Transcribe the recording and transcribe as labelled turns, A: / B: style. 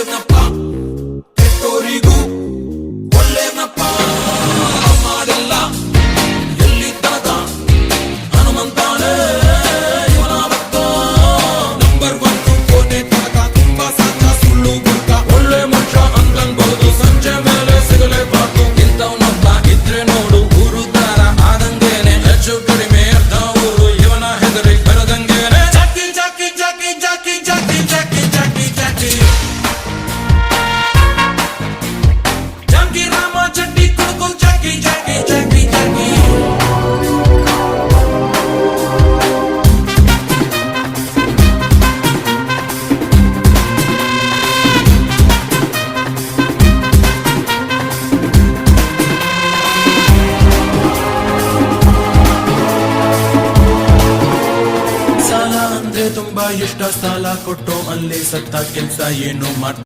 A: ಒಳ್ಳೇನಪ್ಪ ಕೆಟ್ಟೋರಿಗೂ ಒಳ್ಳೇನಪ್ಪ ಮಾಡಿಲ್ಲ ಎಲ್ಲಿ ತನಕ ಹನುಮಂತಾನೆ ಇವನ ಭಕ್ತ ನಂಬರ್ 1 ಕೋಟೆ ತನಕ ತುಂಬಾ ಸಾಕ ಸುಳ್ಳು ಗುರ್ಕ ಒಳ್ಳೆ ಮನುಷ್ಯ ಅಂತನ್ಬಹುದು ಸಂಜೆ ಮೇಲೆ ಸಿಗಲೇಬಾರ್ದು ಇಂಥವನೊಬ್ಬ ಇದ್ರೆ ನೋಡು ಗುರುದಾರ ಆದಂಗೇನೆ ಹೆಚ್ಚು ಕಡಿಮೆ ಅರ್ಧ ಊರು ಇವನ ಹೆದರಿ ಬರದಂಗೇನೆ ಜಾಕಿ ಜಾಕಿ ಜಾಕಿ ಜಾಕಿ ಜಾಕಿ ಜಾಕಿ ಜಾಕಿ ಜಾಕಿ ಜಾಕಿ ರಾಮ ಚಡ್ಡಿ ಕುಡುಕು ಜಾಕಿ ಜಾಕಿ ಜಾಕಿ ಜಾಕಿ ಸಾಲ ಅಂದ್ರೆ ತುಂಬಾ ಇಷ್ಟ ಸಾಲ ಕೊಟ್ಟು ಅಲ್ಲಿ ಸತ್ತ ಕೆಲ್ಸ ಏನು ಮಾಡ್ತಾರೆ